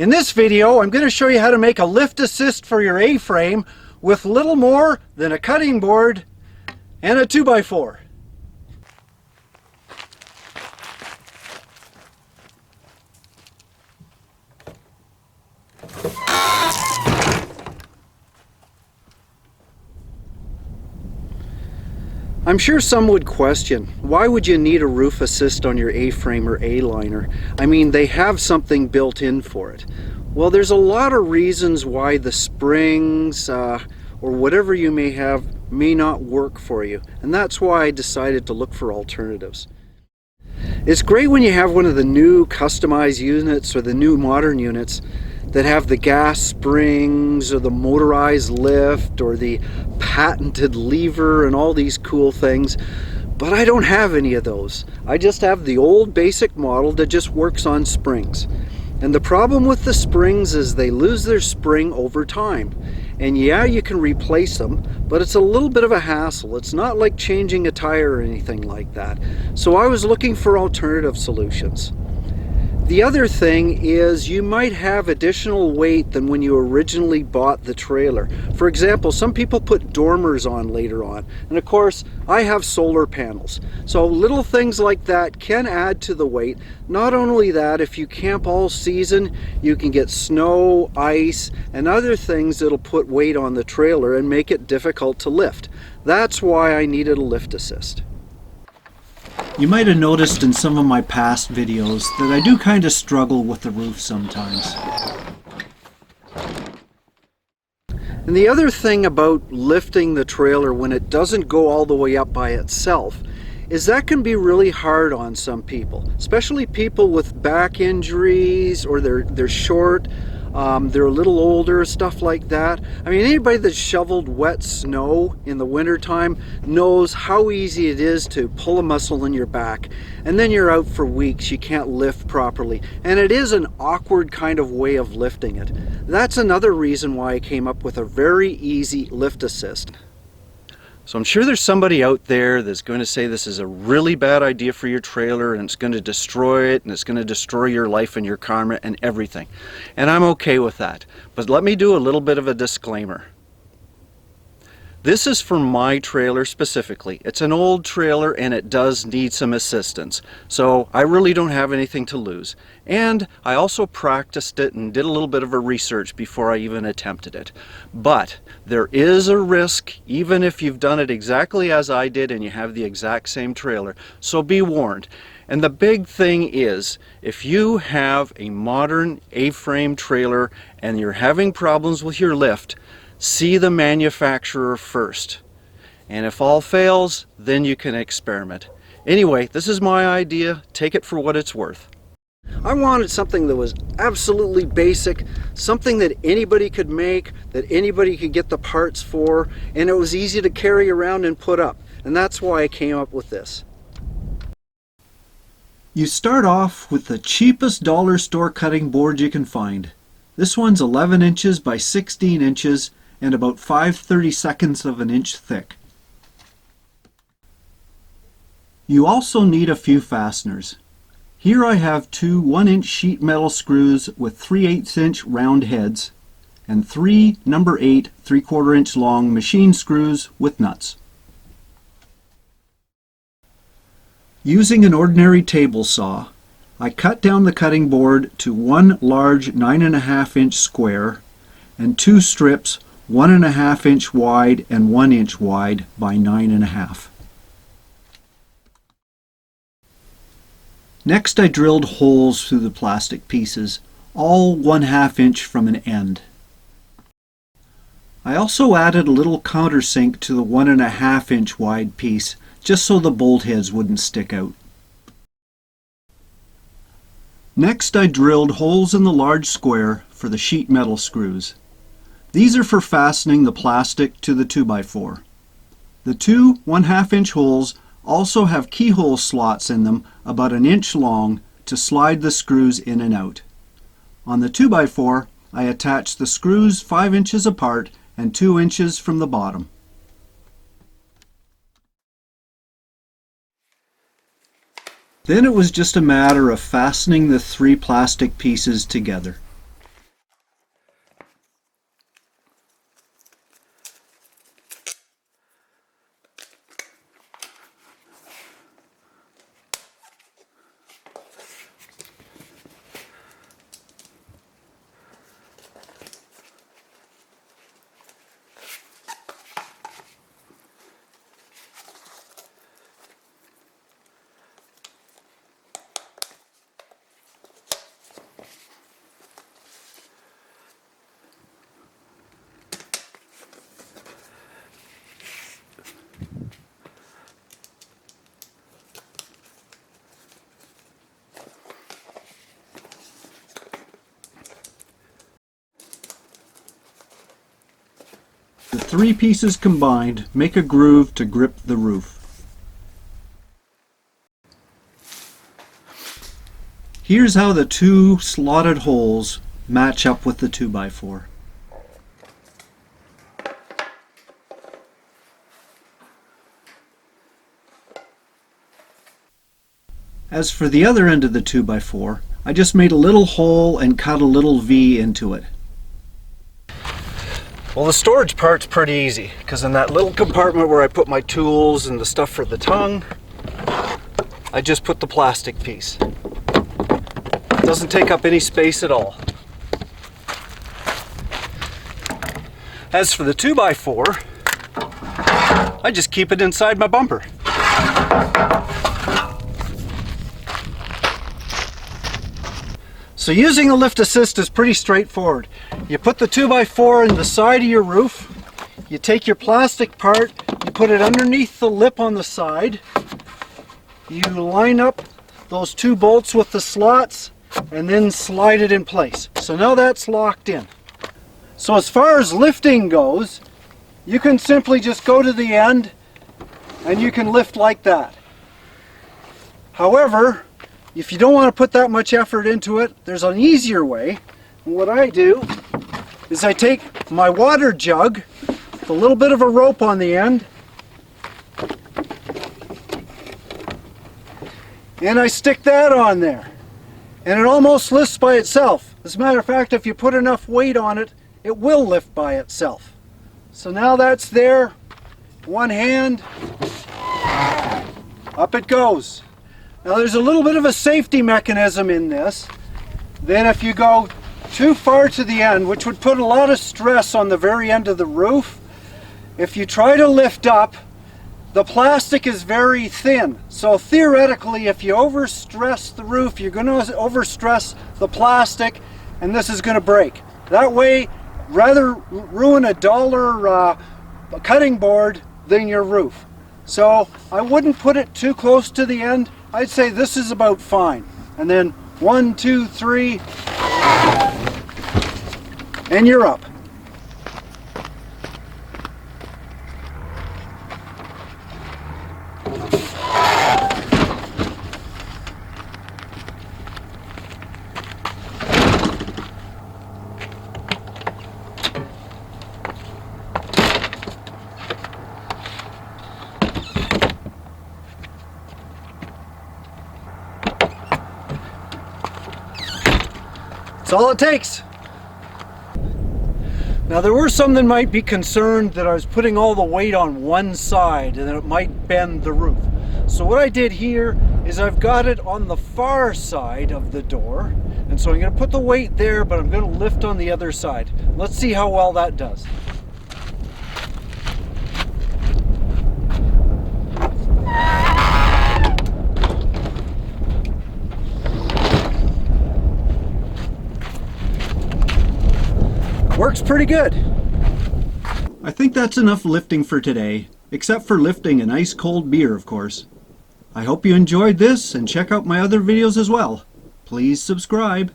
In this video, I'm going to show you how to make a lift assist for your A-frame with little more than a cutting board and a 2x4. I'm sure some would question, why would you need a roof assist on your A-frame or A-liner? I mean, they have something built in for it. Well, there's a lot of reasons why the springs or whatever you may have may not work for you. And that's why I decided to look for alternatives. It's great when you have one of the new customized units or the new modern units that have the gas springs or the motorized lift or the patented lever and all these cool things, but I don't have any of those. I just have the old basic model that just works on springs. And the problem with the springs is they lose their spring over time. And yeah, you can replace them, but it's a little bit of a hassle. It's not like changing a tire or anything like that. So I was looking for alternative solutions. The other thing is you might have additional weight than when you originally bought the trailer. For example, some people put dormers on later on. And of course, I have solar panels. So little things like that can add to the weight. Not only that, if you camp all season, you can get snow, ice, and other things that'll put weight on the trailer and make it difficult to lift. That's why I needed a lift assist. You might have noticed in some of my past videos that I do kind of struggle with the roof sometimes. And the other thing about lifting the trailer when it doesn't go all the way up by itself is that can be really hard on some people, especially people with back injuries or they're short, they're a little older, stuff like that. I mean, anybody that's shoveled wet snow in the wintertime knows how easy it is to pull a muscle in your back and then you're out for weeks. You can't lift properly, and it is an awkward kind of way of lifting it. That's another reason why I came up with a very easy lift assist. So I'm sure there's somebody out there that's going to say this is a really bad idea for your trailer and it's going to destroy it and it's going to destroy your life and your karma and everything. And I'm okay with that. But let me do a little bit of a disclaimer. This is for my trailer specifically. It's an old trailer and it does need some assistance. So I really don't have anything to lose. And I also practiced it and did a little bit of a research before I even attempted it. But there is a risk even if you've done it exactly as I did and you have the exact same trailer. So be warned. And the big thing is, if you have a modern A-frame trailer and you're having problems with your lift, see the manufacturer first. And if all fails, then you can experiment. Anyway, this is my idea. Take it for what it's worth. I wanted something that was absolutely basic, something that anybody could make, that anybody could get the parts for, and it was easy to carry around and put up. And that's why I came up with this. You start off with the cheapest dollar store cutting board you can find. This one's 11 inches by 16 inches and about 5/32 of an inch thick. You also need a few fasteners. Here I have two 1-inch sheet metal screws with 3/8 inch round heads and three number 8 3/4 inch long machine screws with nuts. Using an ordinary table saw, I cut down the cutting board to one large 9.5 inch square and two strips 1.5 inch wide and 1 inch wide by 9.5. Next I drilled holes through the plastic pieces, all 1/2 inch from an end. I also added a little countersink to the 1.5 inch wide piece, just so the bolt heads wouldn't stick out. Next I drilled holes in the large square for the sheet metal screws. These are for fastening the plastic to the 2x4. The two 1/2 inch holes also have keyhole slots in them about an inch long to slide the screws in and out. On the 2x4, I attached the screws 5 inches apart and 2 inches from the bottom. Then it was just a matter of fastening the three plastic pieces together. The three pieces combined make a groove to grip the roof. Here's how the two slotted holes match up with the 2x4. As for the other end of the 2x4, I just made a little hole and cut a little V into it. Well, the storage part's pretty easy, because in that little compartment where I put my tools and the stuff for the tongue, I just put the plastic piece. It doesn't take up any space at all. As for the 2x4, I just keep it inside my bumper. So using the lift assist is pretty straightforward. You put the 2x4 in the side of your roof, you take your plastic part, you put it underneath the lip on the side, you line up those two bolts with the slots, and then slide it in place. So now that's locked in. So as far as lifting goes, you can simply just go to the end and you can lift like that. However, if you don't want to put that much effort into it, there's an easier way. And what I do is I take my water jug with a little bit of a rope on the end, and I stick that on there. And it almost lifts by itself. As a matter of fact, if you put enough weight on it, it will lift by itself. So now that's there, one hand, up it goes. Now there's a little bit of a safety mechanism in this. Then if you go too far to the end, which would put a lot of stress on the very end of the roof, if you try to lift up, the plastic is very thin. So theoretically, if you overstress the roof, you're going to overstress the plastic, and this is going to break. That way, rather ruin a dollar cutting board than your roof. So I wouldn't put it too close to the end. I'd say this is about fine. And then 1, 2, 3, and you're up. That's all it takes. Now there were some that might be concerned that I was putting all the weight on one side and that it might bend the roof. So what I did here is I've got it on the far side of the door, and so I'm going to put the weight there, but I'm going to lift on the other side. Let's see how well that does. Works pretty good. I think that's enough lifting for today, except for lifting an ice cold beer, of course. I hope you enjoyed this and check out my other videos as well. Please subscribe.